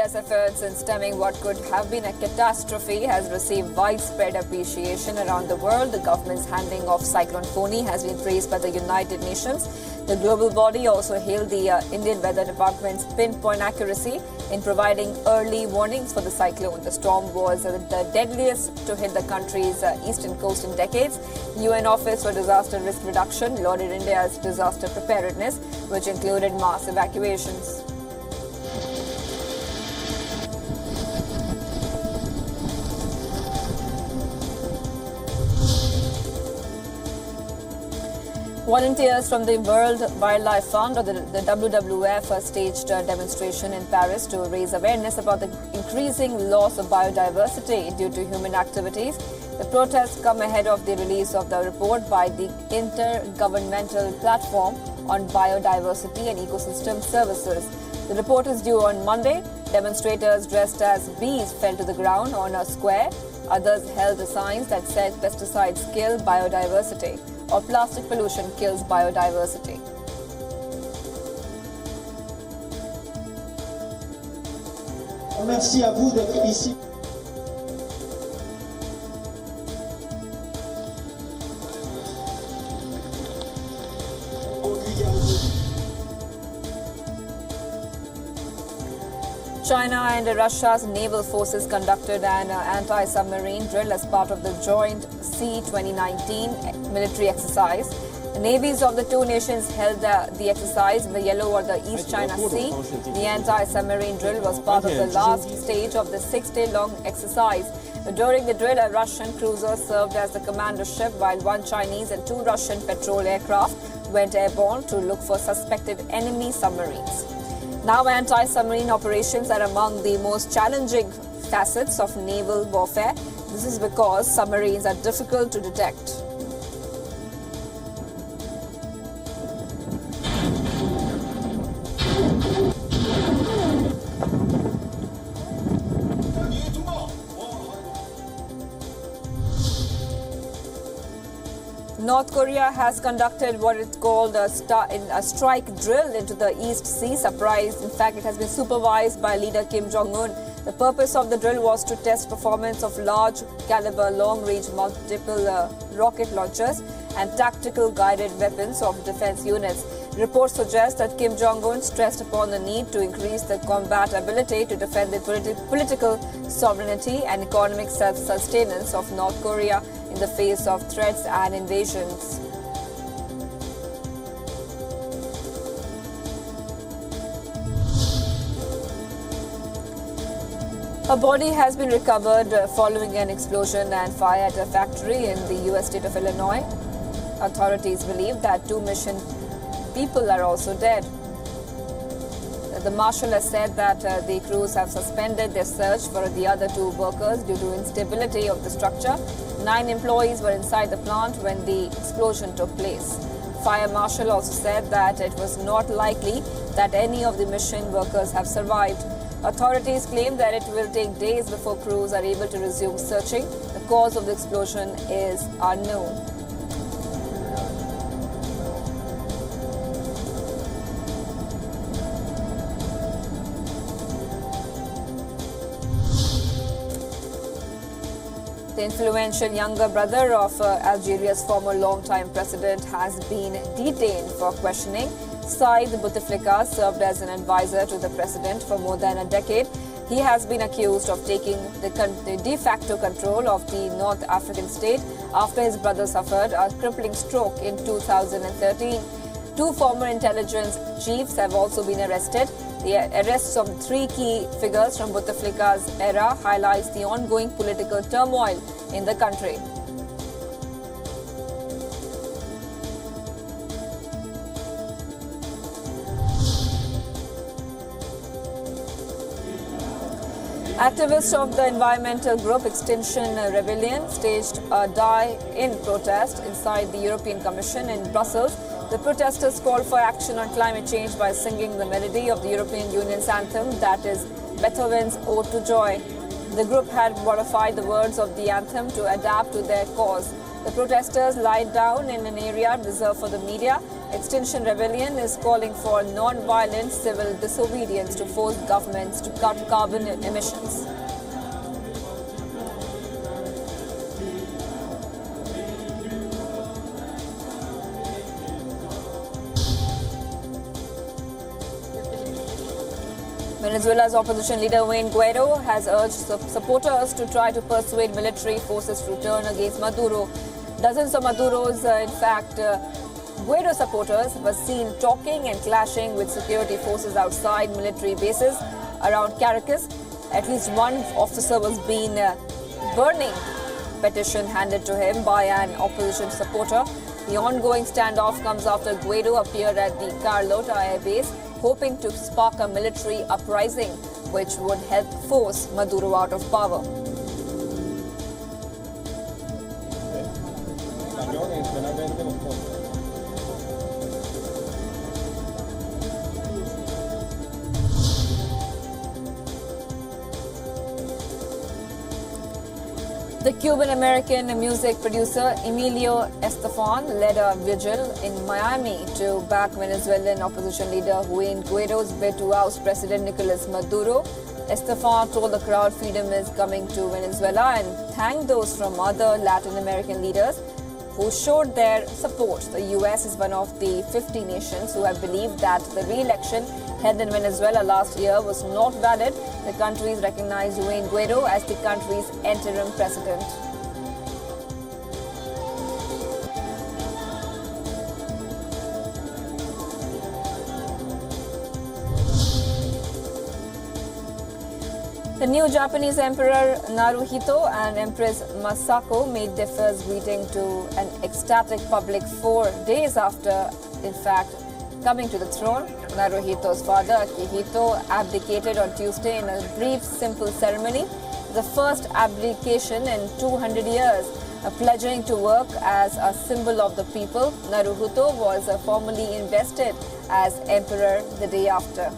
India's efforts in stemming what could have been a catastrophe has received widespread appreciation around the world. The government's handling of Cyclone Foni has been praised by the United Nations. The global body also hailed the Indian Weather Department's pinpoint accuracy in providing early warnings for the cyclone. The storm was the deadliest to hit the country's eastern coast in decades. The UN Office for Disaster Risk Reduction lauded India's disaster preparedness, which included mass evacuations. Volunteers from the World Wildlife Fund, or the WWF, staged a demonstration in Paris to raise awareness about the increasing loss of biodiversity due to human activities. The protests come ahead of the release of the report by the Intergovernmental Platform on Biodiversity and Ecosystem Services. The report is due on Monday. Demonstrators dressed as bees fell to the ground on a square. Others held the signs that said pesticides kill biodiversity or plastic pollution kills biodiversity. Merci à vous d'être ici. China and Russia's naval forces conducted an anti-submarine drill as part of the joint Sea 2019 military exercise. The navies of the two nations held the exercise in the Yellow or the East China Sea. The anti-submarine drill was part of the last stage of the 6-day-long exercise. During the drill, a Russian cruiser served as the commander ship, while one Chinese and two Russian patrol aircraft went airborne to look for suspected enemy submarines. Now, anti-submarine operations are among the most challenging facets of naval warfare. This is because submarines are difficult to detect. North Korea has conducted what is called a strike drill into the East Sea. In fact, it has been supervised by leader Kim Jong-un. The purpose of the drill was to test performance of large-caliber, long-range multiple rocket launchers and tactical guided weapons of defense units. Reports suggest that Kim Jong-un stressed upon the need to increase the combat ability to defend the political sovereignty and economic self-sustenance of North Korea in the face of threats and invasions. A body has been recovered following an explosion and fire at a factory in the U.S. state of Illinois. Authorities believe that 2 mission people are also dead. The marshal has said that the crews have suspended their search for the other 2 workers due to instability of the structure. 9 employees were inside the plant when the explosion took place. Fire marshal also said that it was not likely that any of the mission workers have survived. Authorities claim that it will take days before crews are able to resume searching. The cause of the explosion is unknown. The influential younger brother of Algeria's former longtime president has been detained for questioning. Said Bouteflika served as an advisor to the president for more than a decade. He has been accused of taking the de facto control of the North African state after his brother suffered a crippling stroke in 2013. 2 former intelligence chiefs have also been arrested. The arrests of 3 key figures from Bouteflika's era highlights the ongoing political turmoil in the country. Activists of the environmental group Extinction Rebellion staged a die-in protest inside the European Commission in Brussels. The protesters called for action on climate change by singing the melody of the European Union's anthem, that is Beethoven's Ode to Joy. The group had modified the words of the anthem to adapt to their cause. The protesters lied down in an area reserved for the media Extinction Rebellion is calling for non-violent civil disobedience to force governments to cut carbon emissions. Venezuela's opposition leader Juan Guaido has urged supporters to try to persuade military forces to turn against Maduro. Dozens of Maduro's, Guaido supporters were seen talking and clashing with security forces outside military bases around Caracas. At least one officer was being burning petition handed to him by an opposition supporter. The ongoing standoff comes after Guaido appeared at the Carlota air base, hoping to spark a military uprising which would help force Maduro out of power. The Cuban-American music producer Emilio Estefan led a vigil in Miami to back Venezuelan opposition leader Juan Guaido's bid to oust President Nicolas Maduro. Estefan told the crowd freedom is coming to Venezuela and thanked those from other Latin American leaders who showed their support. The U.S. is one of the 50 nations who have believed that the re-election held in Venezuela last year was not valid. The countries recognized Juan Guaido as the country's interim president. The new Japanese Emperor Naruhito and Empress Masako made their first greeting to an ecstatic public 4 days after, in fact, coming to the throne. Naruhito's father, Akihito, abdicated on Tuesday in a brief, simple ceremony, the first abdication in 200 years, pledging to work as a symbol of the people. Naruhito was formally invested as emperor the day after.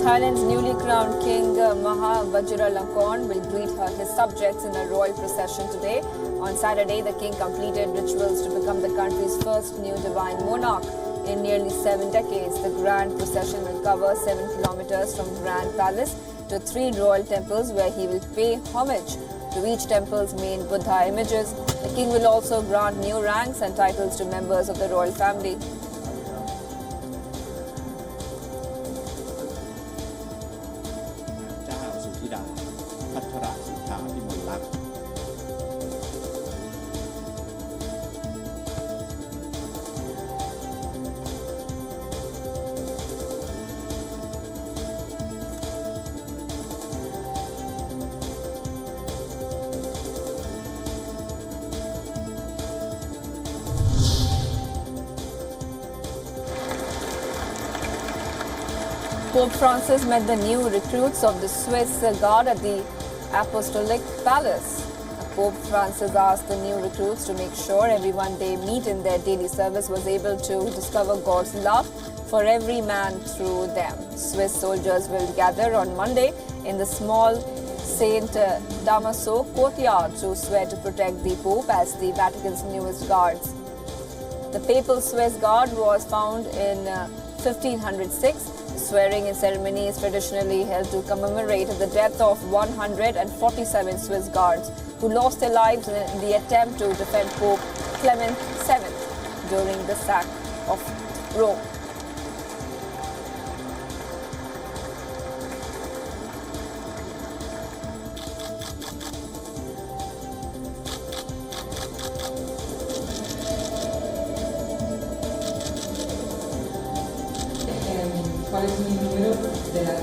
Thailand's newly crowned king Maha Vajiralongkorn will greet his subjects in a royal procession today. On Saturday, the king completed rituals to become the country's first new divine monarch in nearly 7 decades. The grand procession will cover 7 kilometers from Grand Palace to 3 royal temples where he will pay homage to each temple's main Buddha images. The king will also grant new ranks and titles to members of the royal family. Pope Francis met the new recruits of the Swiss Guard at the Apostolic Palace. Pope Francis asked the new recruits to make sure everyone they meet in their daily service was able to discover God's love for every man through them. Swiss soldiers will gather on Monday in the small St. Damaso courtyard to swear to protect the Pope as the Vatican's newest guards. The Papal Swiss Guard was found in 1506. Swearing-in ceremony is traditionally held to commemorate the death of 147 Swiss guards who lost their lives in the attempt to defend Pope Clement VII during the sack of Rome. ¿Cuál es mi número de la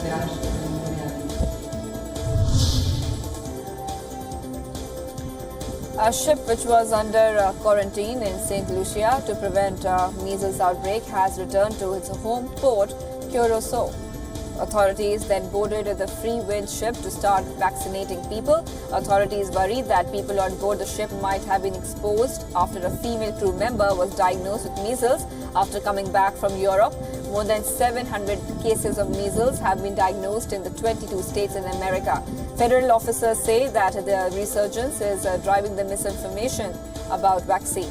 A ship which was under quarantine in St. Lucia to prevent measles outbreak has returned to its home port, Curacao. Authorities then boarded the free wind ship to start vaccinating people. Authorities worried that people on board the ship might have been exposed after a female crew member was diagnosed with measles after coming back from Europe. More than 700 cases of measles have been diagnosed in the 22 states in America. Federal officers say that the resurgence is driving the misinformation about vaccine.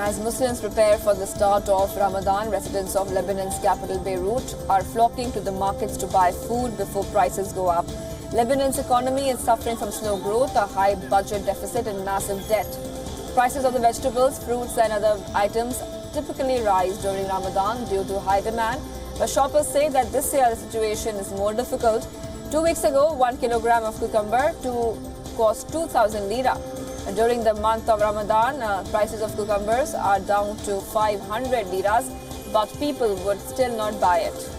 As Muslims prepare for the start of Ramadan, residents of Lebanon's capital Beirut are flocking to the markets to buy food before prices go up. Lebanon's economy is suffering from slow growth, a high budget deficit and massive debt. Prices of the vegetables, fruits and other items typically rise during Ramadan due to high demand, but shoppers say that this year the situation is more difficult. 2 weeks ago, 1 kilogram of cucumber cost 2,000 lira. During the month of Ramadan, prices of cucumbers are down to 500 liras, but people would still not buy it.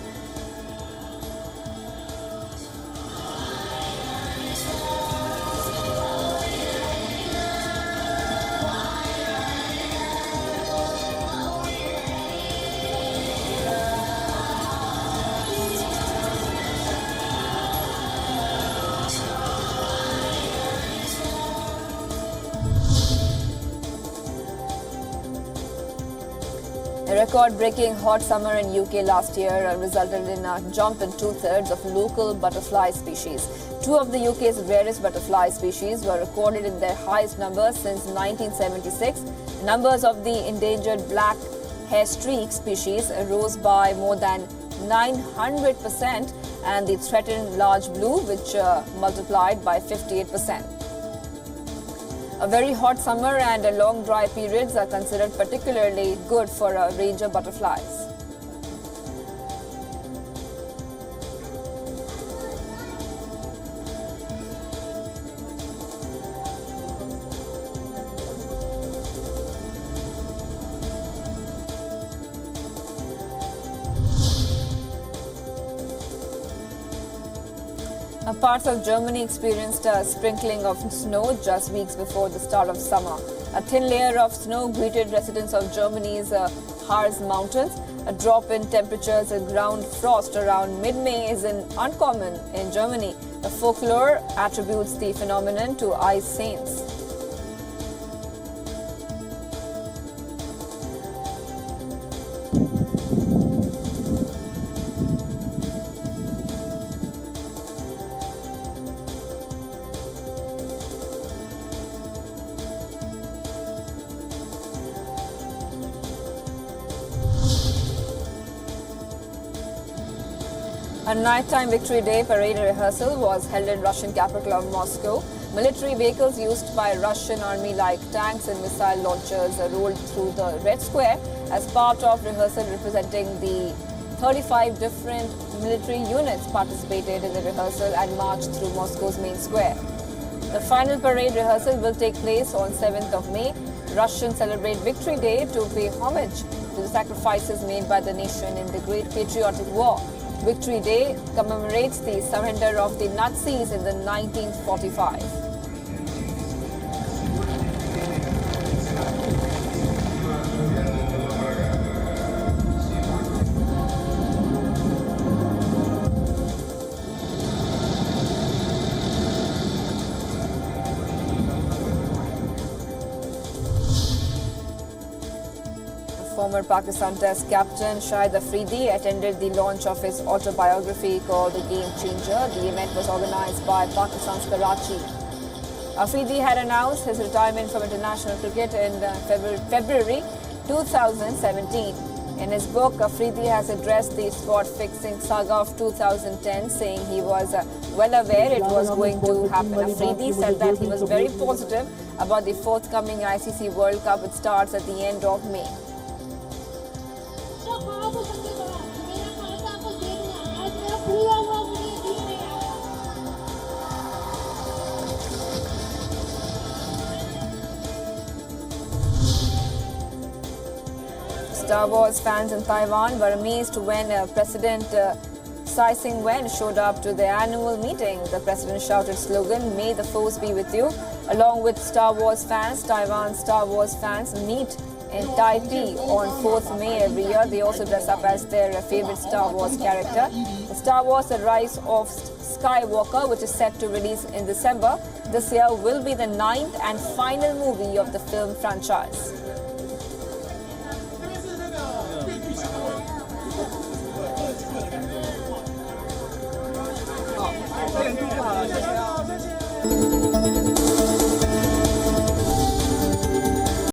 A record-breaking hot summer in UK last year resulted in a jump in 2/3 of local butterfly species. Two of the UK's rarest butterfly species were recorded in their highest numbers since 1976. Numbers of the endangered black hair streak species rose by more than 900%, and the threatened large blue, which multiplied by 58%. A very hot summer and long dry periods are considered particularly good for a range of butterflies. Parts of Germany experienced a sprinkling of snow just weeks before the start of summer. A thin layer of snow greeted residents of Germany's Harz Mountains. A drop in temperatures and ground frost around mid-May is uncommon in Germany. The folklore attributes the phenomenon to ice saints. A nighttime Victory Day parade rehearsal was held in Russian capital of Moscow. Military vehicles used by Russian army like tanks and missile launchers rolled through the Red Square as part of rehearsal representing the 35 different military units participated in the rehearsal and marched through Moscow's main square. The final parade rehearsal will take place on 7th of May. Russians celebrate Victory Day to pay homage to the sacrifices made by the nation in the Great Patriotic War. Victory Day commemorates the surrender of the Nazis in the 1945. Former Pakistan Test captain Shahid Afridi attended the launch of his autobiography called The Game Changer. The event was organized by Pakistan's Karachi. Afridi had announced his retirement from international cricket in February 2017. In his book, Afridi has addressed the spot-fixing saga of 2010, saying he was well aware it was going to happen. Afridi said that he was very positive about the forthcoming ICC World Cup, which starts at the end of May. Star Wars fans in Taiwan were amazed when President Tsai Ing-wen showed up to the annual meeting. The president shouted slogan, "May the Force be with you." Along with Star Wars fans, Taiwan Star Wars fans meet in Taipei on 4th May every year. They also dress up as their favorite Star Wars character. The Star Wars The Rise of Skywalker, which is set to release in December this year, will be the 9th and final movie of the film franchise.